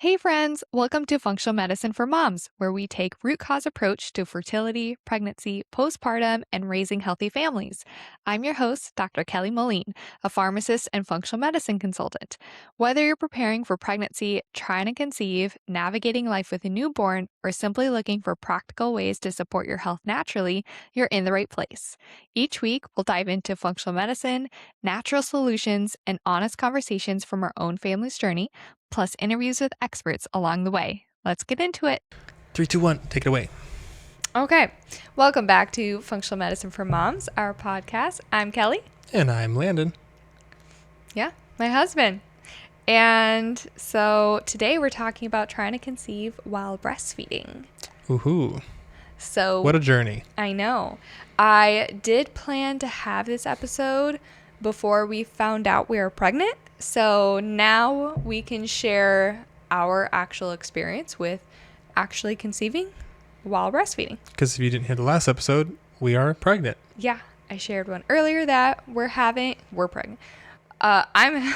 Hey friends, welcome to Functional Medicine for Moms, where we take root cause approach to fertility, pregnancy, postpartum, and raising healthy families. I'm your host, Dr. Kelly Moline, a pharmacist and functional medicine consultant. Whether you're preparing for pregnancy, trying to conceive, navigating life with a newborn, or simply looking for practical ways to support your health naturally, you're in the right place. Each week, we'll dive into functional medicine, natural solutions, and honest conversations from our own family's journey, plus interviews with experts along the way. Let's get into it. 3, 2, 1, take it away. Okay, welcome back to Functional Medicine for Moms, our podcast. I'm Kelly. And I'm Landon. Yeah, my husband. And so today we're talking about trying to conceive while breastfeeding. Woohoo. So what a journey. I know. I did plan to have this episode before we found out we were pregnant. So now we can share our actual experience with actually conceiving while breastfeeding. Because if you didn't hear the last episode, we are pregnant. Yeah, I shared one earlier that we're pregnant. I'm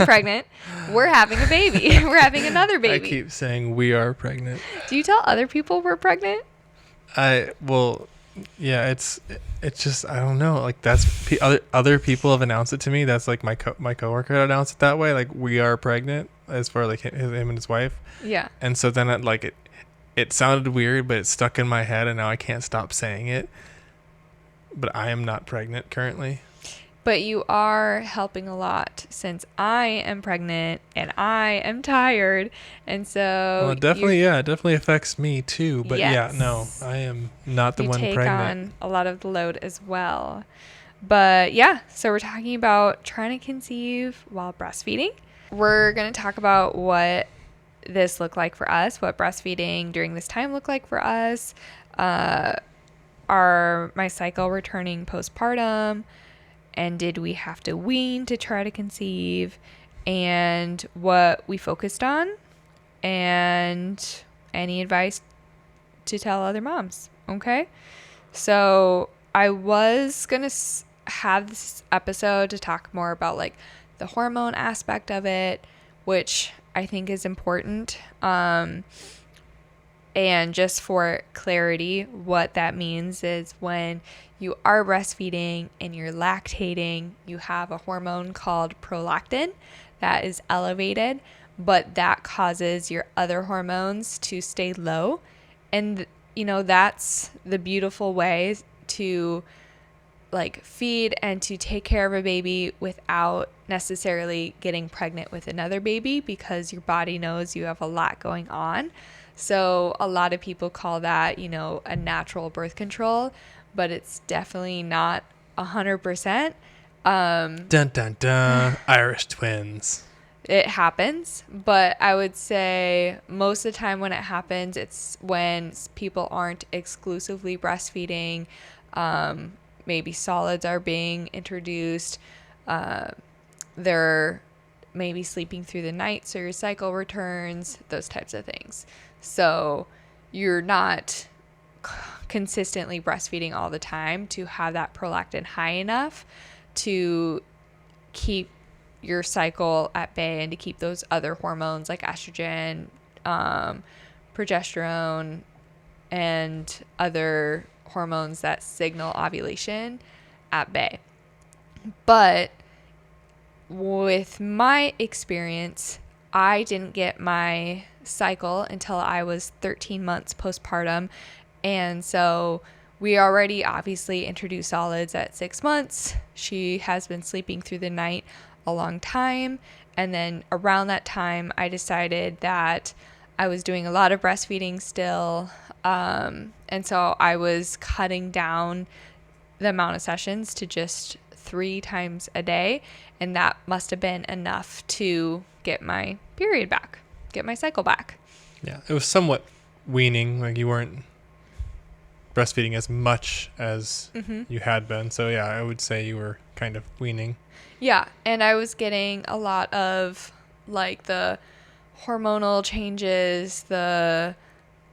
pregnant. We're having a baby. We're having another baby. I keep saying we are pregnant. Do you tell other people we're pregnant? Yeah, it's just, I don't know. Like that's other people have announced it to me. That's like my coworker announced it that way. Like we are pregnant, as far like him and his wife. Yeah. And so then it sounded weird, but it stuck in my head, and now I can't stop saying it. But I am not pregnant currently. But you are helping a lot since I am pregnant and I am tired. And so well, it definitely affects me too. But yes, yeah, no, I am not the one pregnant. You take on a lot of the load as well. But yeah, so we're talking about trying to conceive while breastfeeding. We're going to talk about what this looked like for us, what breastfeeding during this time looked like for us, my cycle returning postpartum, and did we have to wean to try to conceive, and what we focused on, and any advice to tell other moms. Okay? So I was going to have this episode to talk more about like the hormone aspect of it, which I think is important. And just for clarity, what that means is when you are breastfeeding and you're lactating, you have a hormone called prolactin that is elevated, but that causes your other hormones to stay low. And, that's the beautiful way to like feed and to take care of a baby without necessarily getting pregnant with another baby, because your body knows you have a lot going on. So a lot of people call that, a natural birth control, but it's definitely not 100%. Dun, dun, dun. Irish twins. It happens, but I would say most of the time when it happens, it's when people aren't exclusively breastfeeding. Maybe solids are being introduced. They're maybe sleeping through the night, so your cycle returns, those types of things. So you're not consistently breastfeeding all the time to have that prolactin high enough to keep your cycle at bay and to keep those other hormones like estrogen, progesterone, and other hormones that signal ovulation at bay. But with my experience, I didn't get my cycle until I was 13 months postpartum. And so we already obviously introduced solids at 6 months. She has been sleeping through the night a long time. And then around that time, I decided that I was doing a lot of breastfeeding still. And so I was cutting down the amount of sessions to just 3 times a day. And that must have been enough to get my period back, get my cycle back. Yeah, it was somewhat weaning. Like you weren't breastfeeding as much as you had been. So yeah, I would say you were kind of weaning. Yeah, and I was getting a lot of like the hormonal changes, the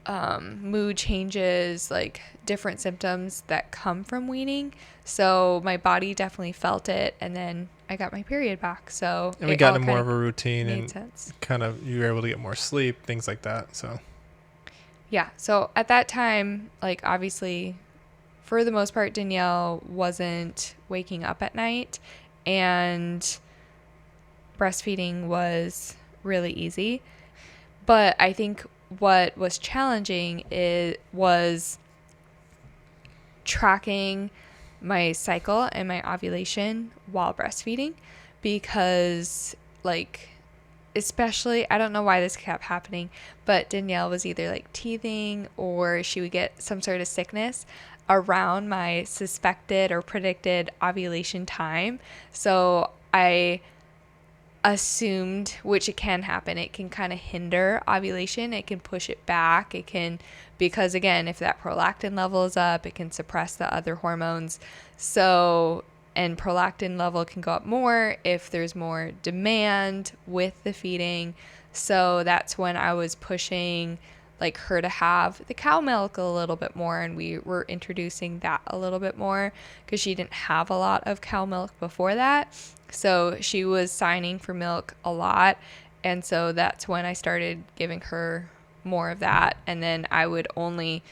mood changes, like different symptoms that come from weaning. So my body definitely felt it, and then I got my period back. So And we it got all in more kind of a routine of made and sense. kind of you were able to get more sleep, things like that. So Yeah. So at that time, like obviously, for the most part, Danielle wasn't waking up at night, and breastfeeding was really easy. But I think what was challenging was tracking my cycle and my ovulation while breastfeeding, because like, especially, I don't know why this kept happening, but Danielle was either like teething or she would get some sort of sickness around my suspected or predicted ovulation time. So I assumed, which it can happen, it can kind of hinder ovulation, it can push it back, it can, because again, if that prolactin level is up, it can suppress the other hormones. So, and prolactin level can go up more if there's more demand with the feeding. So that's when I was pushing like her to have the cow milk a little bit more, and we were introducing that a little bit more because she didn't have a lot of cow milk before that. So she was signing for milk a lot, and so that's when I started giving her more of that. And then I would only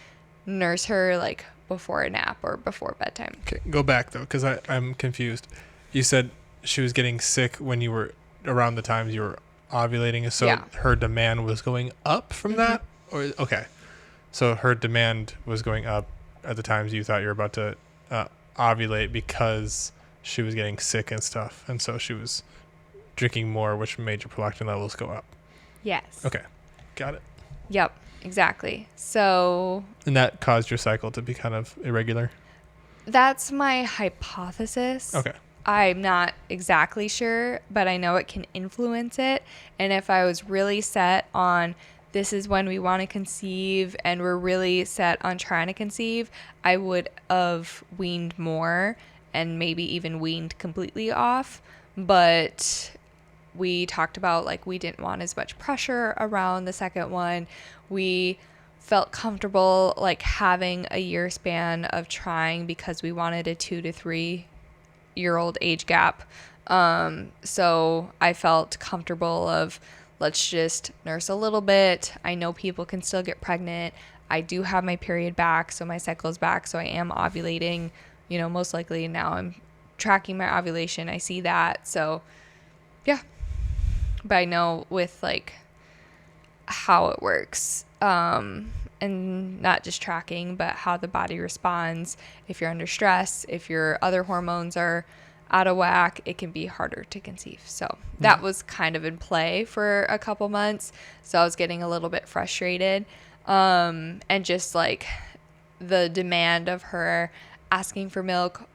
nurse her like before a nap or before bedtime. okay, go back though, because I'm confused. You said she was getting sick when you were around the times you were ovulating, so Yeah. her demand was going up from that, or okay, so her demand was going up at the times you thought you were about to ovulate because she was getting sick and stuff, and so she was drinking more, which made your prolactin levels go up. Yes. Okay, got it. Yep, exactly. So And that caused your cycle to be kind of irregular. that's my hypothesis. Okay. I'm not exactly sure, but I know it can influence it. And if I was really set on this is when we want to conceive and we're really set on trying to conceive, I would have weaned more and maybe even weaned completely off. But we talked about like we didn't want as much pressure around the second one. We felt comfortable like having a year span of trying because we wanted a 2 to 3 year old age gap. So I felt comfortable of let's just nurse a little bit. I know people can still get pregnant. I do have my period back, so my cycle's back, so I am ovulating, most likely now I'm tracking my ovulation. I see that. So yeah. But I know with like how it works, and not just tracking, but how the body responds. If you're under stress, if your other hormones are out of whack, it can be harder to conceive. So that was kind of in play for a couple months. So I was getting a little bit frustrated. And just like the demand of her asking for milk,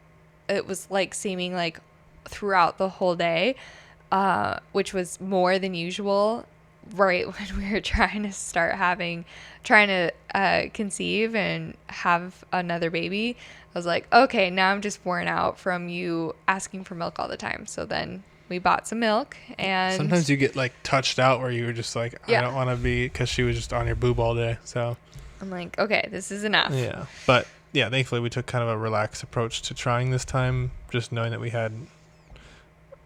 it was like seeming like throughout the whole day, which was more than usual right when we were trying to conceive and have another baby. I was like, okay, now I'm just worn out from you asking for milk all the time. So then we bought some milk, and Sometimes you get like touched out where you were just like, I don't want to be, because she was just on your boob all day. So I'm like, okay, this is enough. yeah, but yeah, thankfully we took kind of a relaxed approach to trying this time, just knowing that we had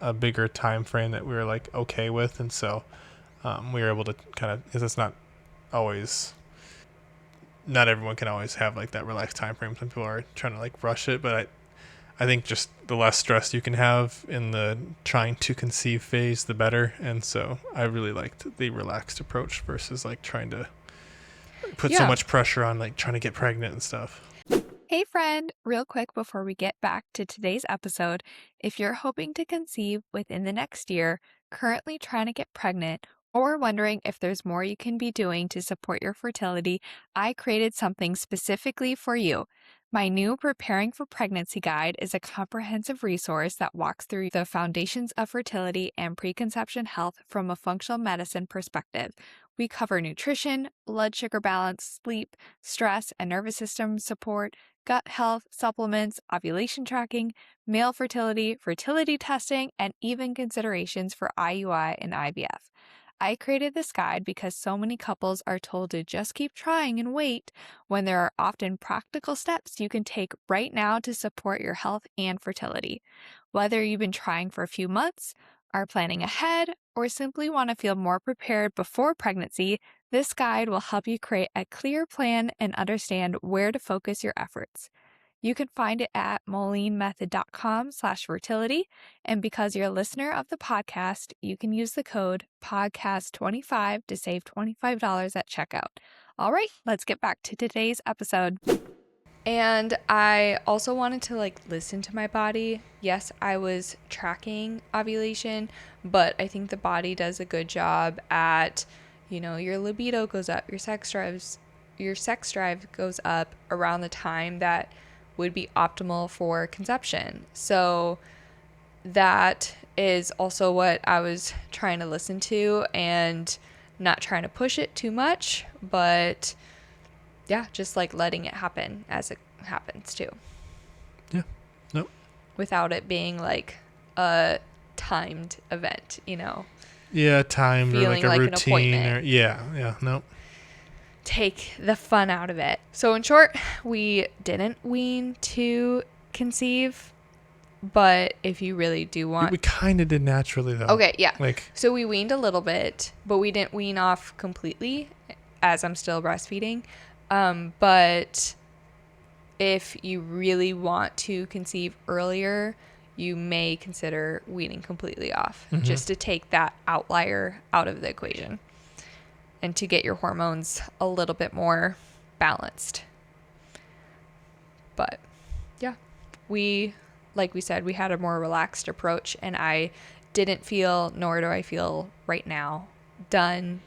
a bigger time frame that we were like okay with, and so we were able to kind of, because it's not everyone can always have like that relaxed time frame. Some people are trying to like rush it, but I think just the less stress you can have in the trying to conceive phase, the better. And so I really liked the relaxed approach versus like trying to put so much pressure on like trying to get pregnant and stuff. Hey friend, real quick before we get back to today's episode, if you're hoping to conceive within the next year, currently trying to get pregnant, or wondering if there's more you can be doing to support your fertility, I created something specifically for you. My new Preparing for Pregnancy Guide is a comprehensive resource that walks through the foundations of fertility and preconception health from a functional medicine perspective. We cover nutrition, blood sugar balance, sleep, stress and nervous system support, gut health, supplements, ovulation tracking, male fertility, fertility testing, and even considerations for IUI and IVF. I created this guide because so many couples are told to just keep trying and wait when there are often practical steps you can take right now to support your health and fertility. Whether you've been trying for a few months, are planning ahead, or simply want to feel more prepared before pregnancy, this guide will help you create a clear plan and understand where to focus your efforts. You can find it at molinmethod.com/fertility. And because you're a listener of the podcast, you can use the code podcast25 to save $25 at checkout. All right, let's get back to today's episode. And I also wanted to listen to my body. Yes, I was tracking ovulation, but I think the body does a good job at, your libido goes up, your sex drive goes up around the time that would be optimal for conception. So that is also what I was trying to listen to, and not trying to push it too much, but yeah, just letting it happen as it happens too. Yeah. Nope. Without it being a timed event, Yeah, timed or feeling a like an routine appointment. Yeah. Nope. Take the fun out of it. So in short, we didn't wean to conceive, but if you really do want... We kind of did naturally though. Okay, yeah. So we weaned a little bit, but we didn't wean off completely, as I'm still breastfeeding. But if you really want to conceive earlier, you may consider weaning completely off, just to take that outlier out of the equation and to get your hormones a little bit more balanced. But yeah, like we said, we had a more relaxed approach, and I didn't feel, nor do I feel right now, done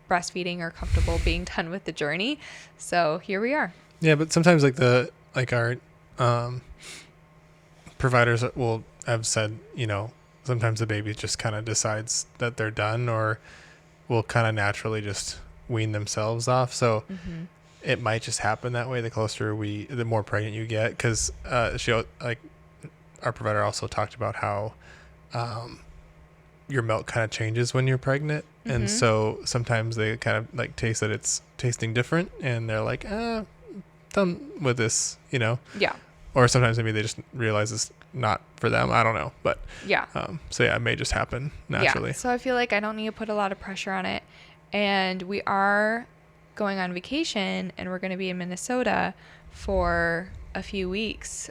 breastfeeding or comfortable being done with the journey. So here we are. Yeah, but sometimes our providers will have said, sometimes the baby just kind of decides that they're done, or will kind of naturally just wean themselves off. So it might just happen that way the more pregnant you get, because our provider also talked about how your milk kind of changes when you're pregnant. And so sometimes they kind of taste that it's tasting different, and they're like, done with this, Yeah. Or sometimes maybe they just realize it's not for them. I don't know. But yeah. So yeah, it may just happen naturally. Yeah. So I feel like I don't need to put a lot of pressure on it. And we are going on vacation, and we're going to be in Minnesota for a few weeks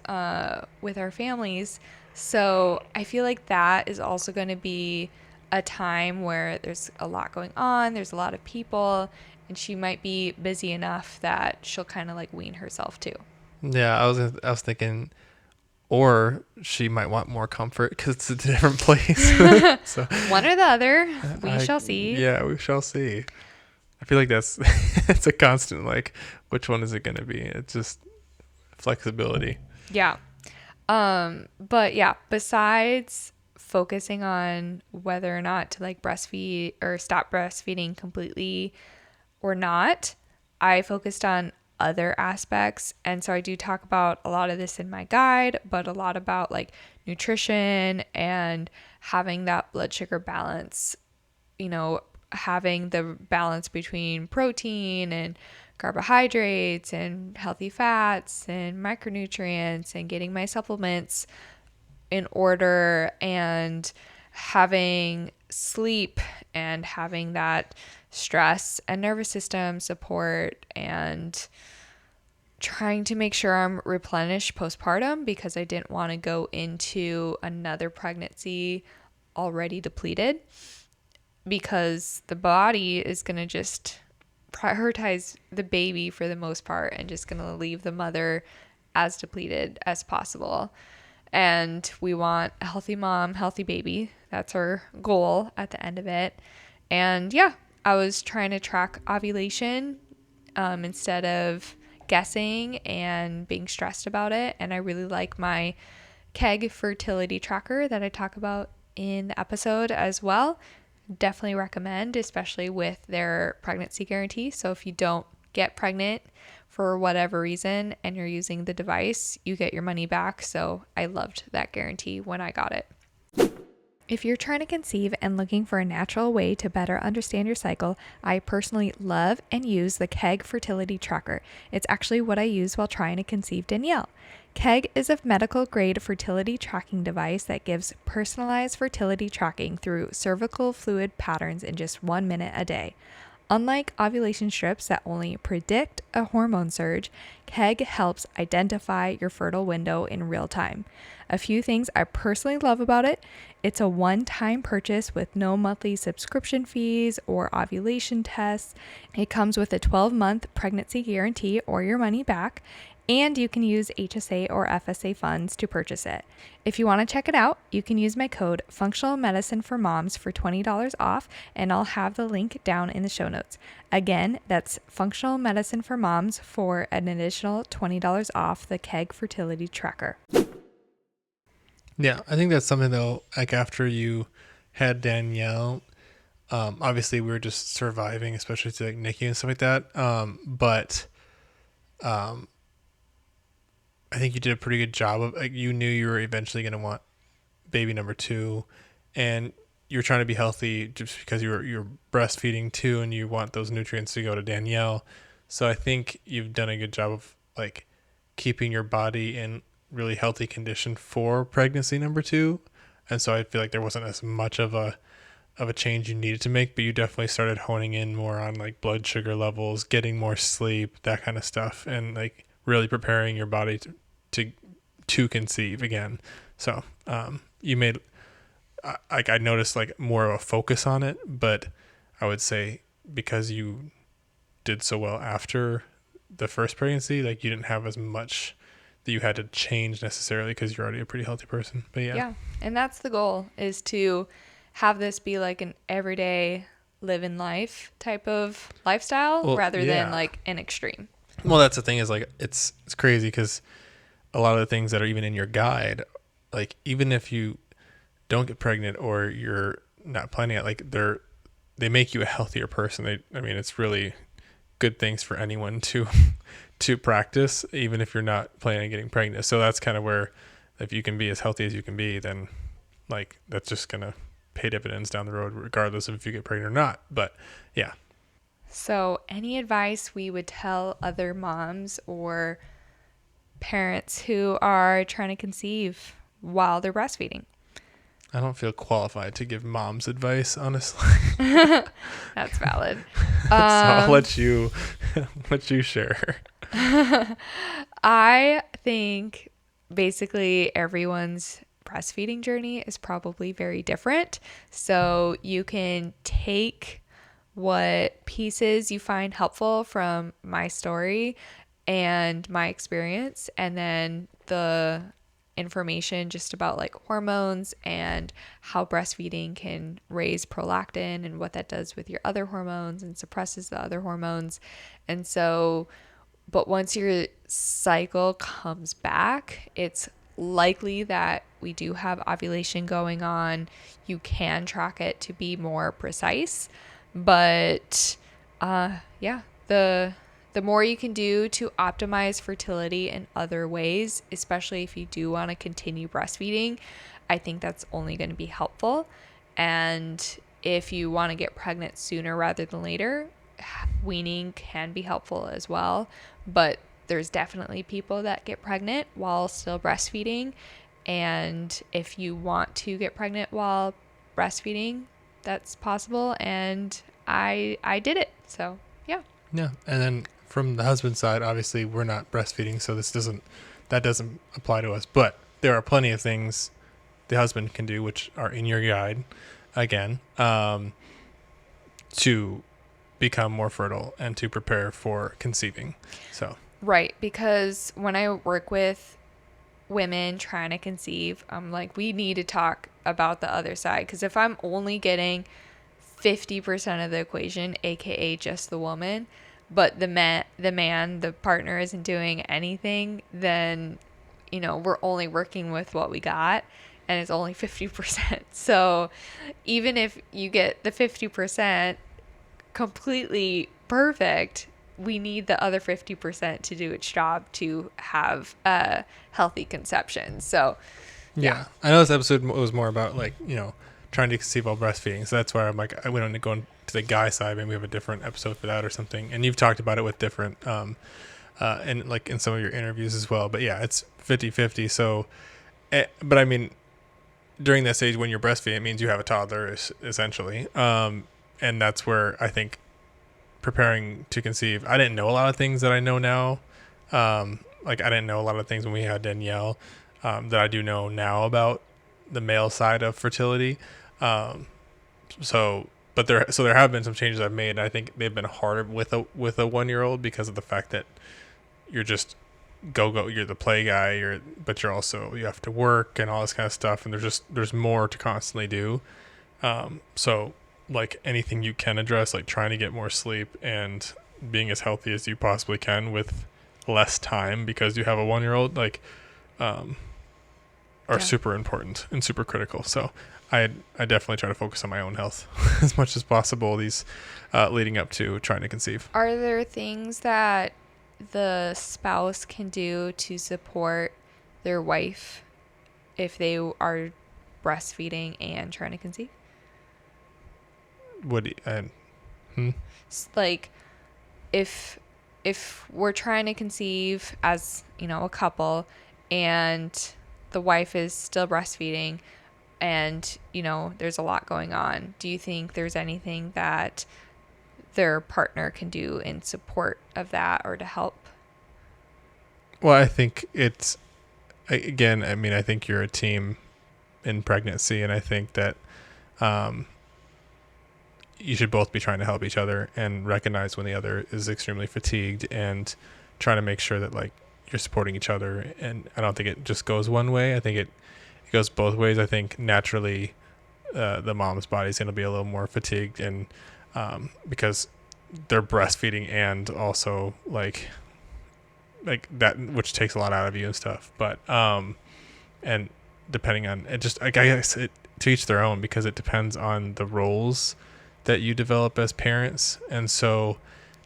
with our families. So I feel like that is also going to be a time where there's a lot going on. There's a lot of people, and she might be busy enough that she'll kind of wean herself too. Yeah, I was thinking, or she might want more comfort because it's a different place. So one or the other, we shall see. Yeah, we shall see. I feel like that's it's a constant, which one is it going to be? It's just flexibility. Yeah. But yeah, besides focusing on whether or not to breastfeed or stop breastfeeding completely or not, I focused on other aspects. And so I do talk about a lot of this in my guide, but a lot about nutrition and having that blood sugar balance, having the balance between protein and carbohydrates and healthy fats and micronutrients, and getting my supplements in order, and having sleep, and having that stress and nervous system support, and trying to make sure I'm replenished postpartum, because I didn't want to go into another pregnancy already depleted, because the body is going to just prioritize the baby for the most part, and just going to leave the mother as depleted as possible. And we want a healthy mom, healthy baby. That's our goal at the end of it. And yeah, I was trying to track ovulation instead of guessing and being stressed about it. And I really like my KEG fertility tracker that I talk about in the episode as well. Definitely recommend, especially with their pregnancy guarantee. So if you don't get pregnant for whatever reason and you're using the device, you get your money back. So I loved that guarantee when I got it. If you're trying to conceive and looking for a natural way to better understand your cycle, I personally love and use the KEG fertility tracker. It's actually what I use while trying to conceive Danielle. KEG is a medical grade fertility tracking device that gives personalized fertility tracking through cervical fluid patterns in just 1 minute a day. Unlike ovulation strips that only predict a hormone surge, KEG helps identify your fertile window in real time. A few things I personally love about it: it's a one-time purchase with no monthly subscription fees or ovulation tests. It comes with a 12-month pregnancy guarantee or your money back, and you can use HSA or FSA funds to purchase it. If you want to check it out, you can use my code Functional Medicine for Moms for $20 off, and I'll have the link down in the show notes. Again, that's Functional Medicine for Moms for an additional $20 off the KEG fertility tracker. Yeah, I think that's something though, like after you had Danielle, obviously we were just surviving, especially to like NICU and stuff like that. But I think you did a pretty good job of, like, you knew you were eventually going to want baby number 2, and you're trying to be healthy just because you're breastfeeding too, and you want those nutrients to go to Danielle. So I think you've done a good job of like keeping your body in really healthy condition for pregnancy number 2. And so I feel like there wasn't as much of a change you needed to make, but you definitely started honing in more on like blood sugar levels, getting more sleep, that kind of stuff, and like really preparing your body to conceive again. So you made, like, I noticed like more of a focus on it, but I would say because you did so well after the first pregnancy, like you didn't have as much that you had to change necessarily because you're already a pretty healthy person. But yeah, And that's the goal, is to have this be like an everyday live in life type of lifestyle, rather than like an extreme. Well, that's the thing, is like it's crazy because a lot of the things that are even in your guide, like even if you don't get pregnant or you're not planning it, like they make you a healthier person. I mean, it's really good things for anyone to practice, even if you're not planning on getting pregnant. So that's kind of where, if you can be as healthy as you can be, then like that's just gonna pay dividends down the road, regardless of if you get pregnant or not. But yeah. So any advice we would tell other moms or parents who are trying to conceive while they're breastfeeding? I don't feel qualified to give moms advice, honestly. That's valid. So I'll let you share. I think basically everyone's breastfeeding journey is probably very different. So you can take what pieces you find helpful from my story and my experience, and then the information just about like hormones and how breastfeeding can raise prolactin and what that does with your other hormones and suppresses the other hormones. And so, but once your cycle comes back, it's likely that we do have ovulation going on. You can track it to be more precise, but the more you can do to optimize fertility in other ways, especially if you do want to continue breastfeeding, I think that's only going to be helpful. And if you want to get pregnant sooner rather than later, weaning can be helpful as well. But there's definitely people that get pregnant while still breastfeeding. And if you want to get pregnant while breastfeeding, that's possible. And I did it. So, yeah. Yeah. And then from the husband side, obviously we're not breastfeeding, so that doesn't apply to us. But there are plenty of things the husband can do, which are in your guide, again, to become more fertile and to prepare for conceiving. So right, because when I work with women trying to conceive, I'm like, we need to talk about the other side, because if I'm only getting 50% of the equation, aka just the woman, but the partner isn't doing anything, then we're only working with what we got, and it's only 50%. So even if you get the 50% completely perfect, we need the other 50% to do its job to have a healthy conception. So yeah. I know this episode was more about like, trying to conceive while breastfeeding. So that's where I'm like, I went on to go into the guy side, and we have a different episode for that or something. And you've talked about it with different, and like in some of your interviews as well. But yeah, it's 50-50. So, but I mean, during that stage when you're breastfeeding, it means you have a toddler essentially. And that's where I think preparing to conceive, I didn't know a lot of things that I know now. Like I didn't know a lot of things when we had Danielle, that I do know now about the male side of fertility. So there have been some changes I've made, and I think they've been harder with a 1-year-old because of the fact that you're just go, you're the play guy, but you're also, you have to work and all this kind of stuff, and there's more to constantly do. So like anything you can address, like trying to get more sleep and being as healthy as you possibly can with less time because you have a 1-year-old, like, are super important and super critical. So I definitely try to focus on my own health as much as possible these leading up to trying to conceive. Are there things that the spouse can do to support their wife if they are breastfeeding and trying to conceive? Like if we're trying to conceive as, a couple, and the wife is still breastfeeding and, there's a lot going on, do you think there's anything that their partner can do in support of that or to help? Well, I think it's, again, I think you're a team in pregnancy, and I think that you should both be trying to help each other and recognize when the other is extremely fatigued and try to make sure that like you're supporting each other. And I don't think it just goes one way. I think it goes both ways. I think naturally the mom's body is going to be a little more fatigued, and because they're breastfeeding and also like that, which takes a lot out of you and stuff. But and depending on it, just I guess it to each their own, because it depends on the roles that you develop as parents, and so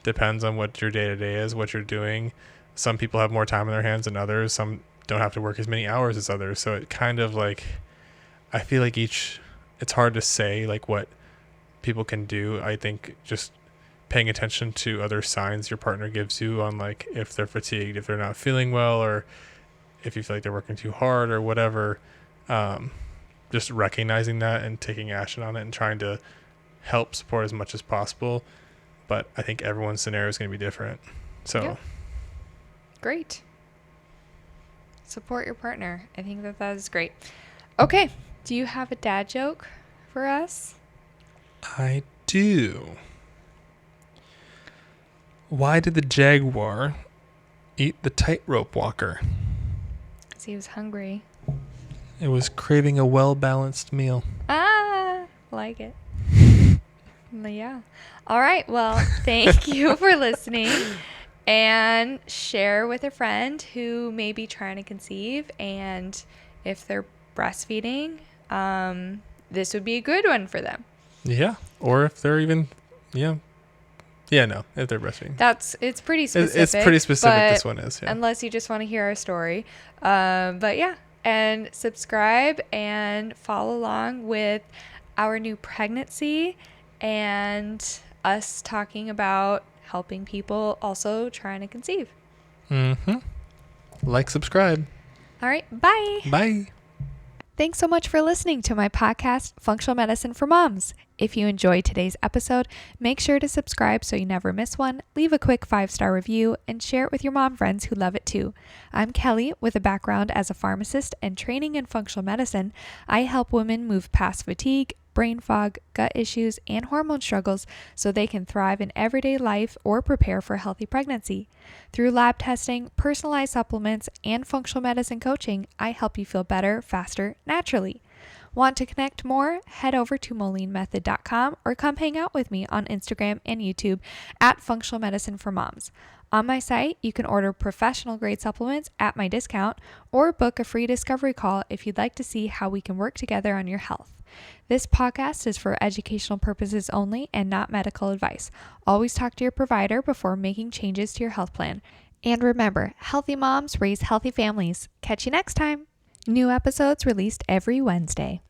depends on what your day-to-day is, what you're doing. Some people have more time on their hands than others. Some don't have to work as many hours as others. So it kind of like, I feel like it's hard to say like what people can do. I think just paying attention to other signs your partner gives you on like if they're fatigued, if they're not feeling well, or if you feel like they're working too hard or whatever, just recognizing that and taking action on it and trying to help support as much as possible. But I think everyone's scenario is going to be different. So yeah. Great. Support your partner. I think that is great. Okay. Do you have a dad joke for us? I do. Why did the jaguar eat the tightrope walker? Because he was hungry. It was craving a well-balanced meal. Like it. Yeah. All right. Well, thank you for listening, and share with a friend who may be trying to conceive, and if they're breastfeeding, this would be a good one for them. Yeah. Or if they're even, no, if they're breastfeeding. It's pretty specific. It's pretty specific, this one is, yeah. Unless you just want to hear our story. But yeah. And subscribe and follow along with our new pregnancy and us talking about helping people also trying to conceive. Like, subscribe. All right. Bye. Bye. Thanks so much for listening to my podcast, Functional Medicine for Moms. If you enjoyed today's episode, make sure to subscribe so you never miss one, leave a quick 5-star review, and share it with your mom friends who love it too. I'm Kelly with a background as a pharmacist and training in functional medicine. I help women move past fatigue, brain fog, gut issues, and hormone struggles so they can thrive in everyday life or prepare for a healthy pregnancy. Through lab testing, personalized supplements, and functional medicine coaching, I help you feel better, faster, naturally. Want to connect more? Head over to molinmethod.com or come hang out with me on Instagram and YouTube at Functional Medicine for Moms. On my site, you can order professional grade supplements at my discount or book a free discovery call if you'd like to see how we can work together on your health. This podcast is for educational purposes only and not medical advice. Always talk to your provider before making changes to your health plan. And remember, healthy moms raise healthy families. Catch you next time. New episodes released every Wednesday.